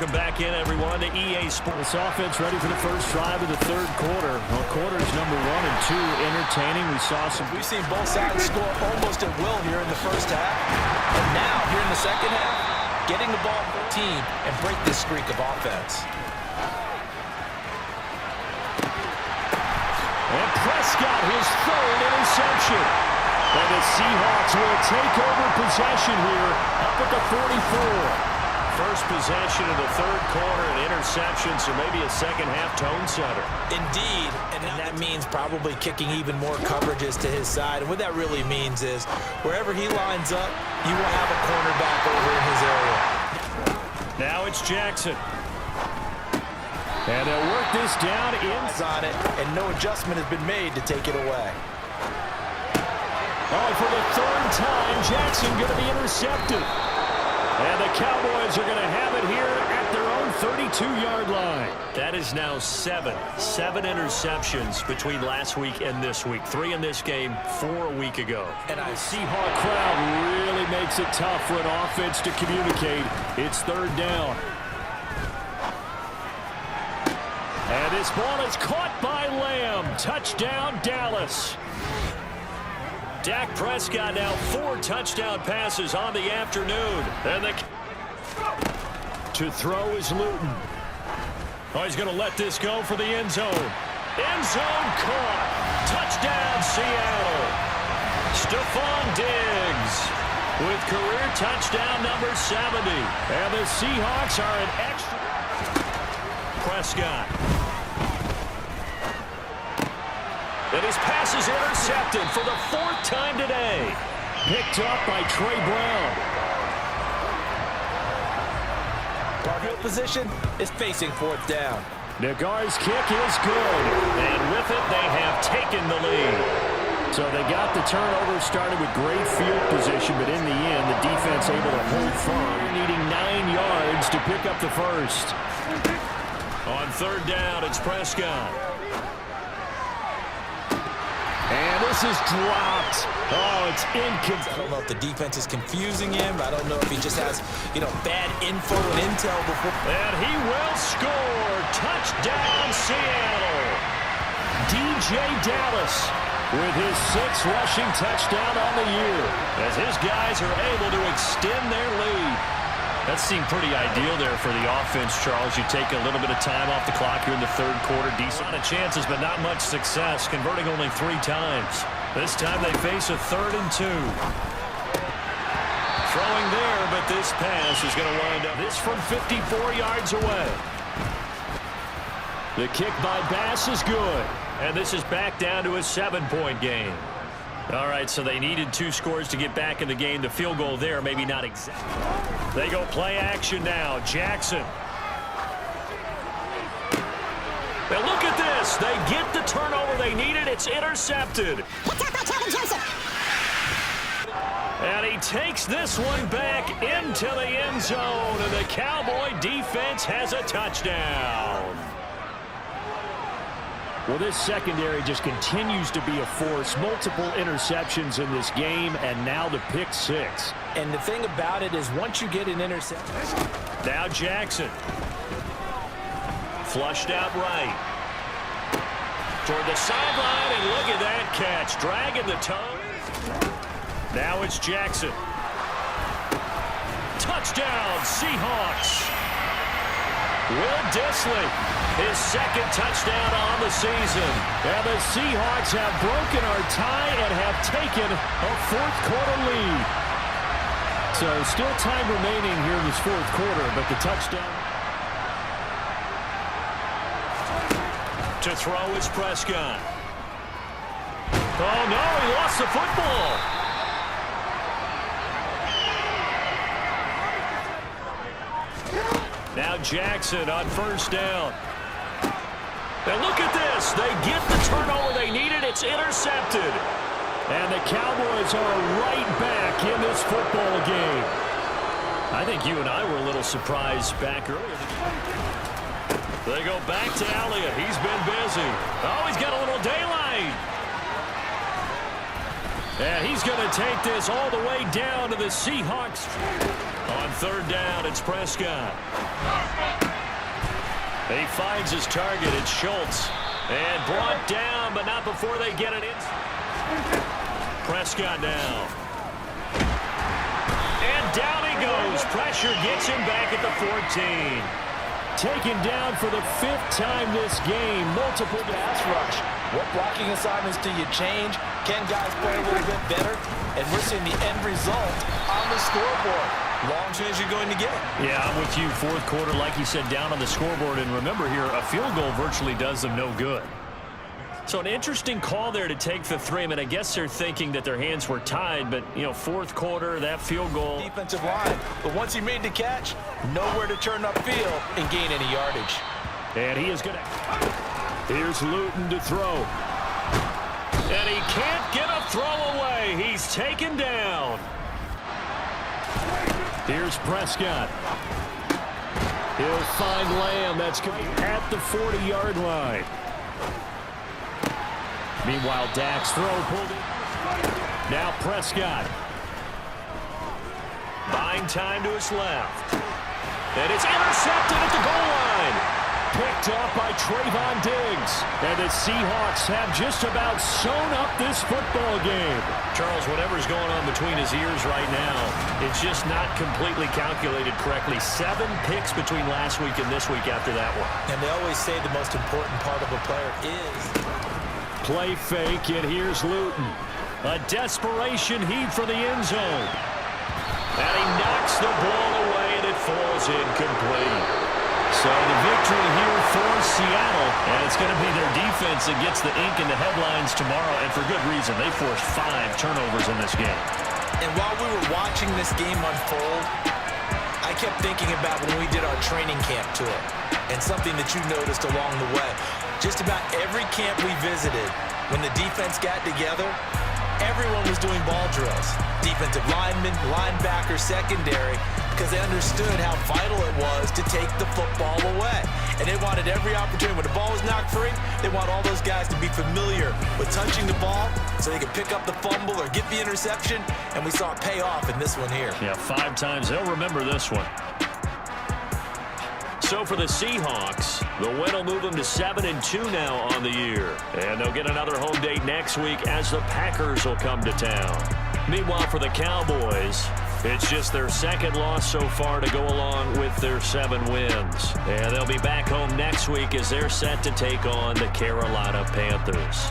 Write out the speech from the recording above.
Welcome back in, everyone, to EA Sports. This offense ready for the first drive of the third quarter. Well, quarters number 1 and 2 entertaining. We've seen both sides score almost at will here in the first half. And now, here in the second half, getting the ball for the team and break this streak of offense. And Prescott, his third interception. And the Seahawks will take over possession here up at the 44. First possession of the third quarter, an interception, so maybe a second-half tone setter. Indeed, and that means probably kicking even more coverages to his side. And what that really means is wherever he lines up, you will have a cornerback over in his area. Now it's Jackson. And they'll work this down on it, and no adjustment has been made to take it away. Oh, for the third time, Jackson going to be intercepted. And the Cowboys are going to have it here at their own 32-yard line. That is now seven interceptions between last week and this week. 3 in this game, 4 a week ago. And the Seahawks crowd really makes it tough for an offense to communicate. It's third down. And this ball is caught by Lamb. Touchdown, Dallas. Dak Prescott now 4 touchdown passes on the afternoon. And to throw is Luton. Oh, he's going to let this go for the end zone. End zone caught. Touchdown, Seattle. Stephon Diggs with career touchdown number 70. And the Seahawks are an extra. Prescott. And his pass is intercepted for the 4th time today. Picked up by Trey Brown. Target position is facing 4th down. Nagar's kick is good. And with it, they have taken the lead. So they got the turnover started with great field position, but in the end, the defense able to hold firm, needing 9 yards to pick up the first. On third down, it's Prescott. And this is dropped. Oh, it's incomplete. I don't know if the defense is confusing him. I don't know if he just has, bad info and intel before. And he will score. Touchdown, Seattle. DJ Dallas with his 6th rushing touchdown on the year, as his guys are able to extend their lead. That seemed pretty ideal there for the offense, Charles. You take a little bit of time off the clock here in the third quarter. Decent amount of chances, but not much success, converting only 3 times. This time they face a 3rd and 2. Throwing there, but this pass is going to wind up. This from 54 yards away. The kick by Bass is good. And this is back down to a 7-point game. All right, so they needed 2 scores to get back in the game. The field goal there, maybe not exactly. They go play action now. Jackson. And look at this. They get the turnover they needed. It's intercepted. And he takes this one back into the end zone. And the Cowboy defense has a touchdown. Well, this secondary just continues to be a force. Multiple interceptions in this game, and now the pick 6. And the thing about it is once you get an interception. Now Jackson. Flushed out right. Toward the sideline, and look at that catch. Dragging the toe. Now it's Jackson. Touchdown, Seahawks. Will Dissly, his 2nd touchdown on the season. And the Seahawks have broken our tie and have taken a 4th quarter lead. So still time remaining here in this 4th quarter, but the touchdown. To throw is Prescott. Oh, no, he lost the football. Now Jackson on 1st down. And look at this. They get the turnover they needed. It's intercepted. And the Cowboys are right back in this football game. I think you and I were a little surprised back earlier. They go back to Elliott. He's been busy. Oh, he's got a little daylight. And he's going to take this all the way down to the Seahawks. On 3rd down, it's Prescott. He finds his target. It's Schultz. And brought down, but not before they get it in. Prescott now. And down he goes. Pressure gets him back at the 14. Taken down for the 5th time this game. Multiple pass rush. What blocking assignments do you change? Can guys play a little bit better? And we're seeing the end result on the scoreboard. Long chance you're going to get. Yeah, I'm with you. 4th quarter, like you said, down on the scoreboard. And remember here, a field goal virtually does them no good. So an interesting call there to take the 3. I mean, I guess they're thinking that their hands were tied, but, you know, 4th quarter, that field goal. Defensive line. But once he made the catch, nowhere to turn upfield and gain any yardage. And he is going to... Here's Luton to throw. And he can't get a throw away. He's taken down. Here's Prescott. He'll find Lamb. That's at the 40-yard line. Meanwhile, Dak's throw pulled in. Now Prescott. Buying time to his left. And it's intercepted at the goal line. Picked up by Trayvon Diggs. And the Seahawks have just about sewn up this football game. Charles, whatever's going on between his ears right now, it's just not completely calculated correctly. 7 picks between last week and this week after that one. And they always say the most important part of a player is... Play fake, and here's Luton. A desperation heave for the end zone. And he knocks the ball away, and it falls incomplete. So the victory here for Seattle, and it's going to be their defense that gets the ink in the headlines tomorrow, and for good reason. They forced 5 turnovers in this game. And while we were watching this game unfold, I kept thinking about when we did our training camp tour, and something that you noticed along the way. Just about every camp we visited, when the defense got together, everyone was doing ball drills. Defensive linemen, linebackers, secondary, because they understood how vital it was to take the football away. And they wanted every opportunity. When the ball was knocked free, they want all those guys to be familiar with touching the ball so they could pick up the fumble or get the interception. And we saw it pay off in this one here. Yeah, 5 times. They'll remember this one. So for the Seahawks, the win will move them to 7-2 now on the year. And they'll get another home date next week as the Packers will come to town. Meanwhile, for the Cowboys, it's just their 2nd loss so far to go along with their 7 wins. And they'll be back home next week as they're set to take on the Carolina Panthers.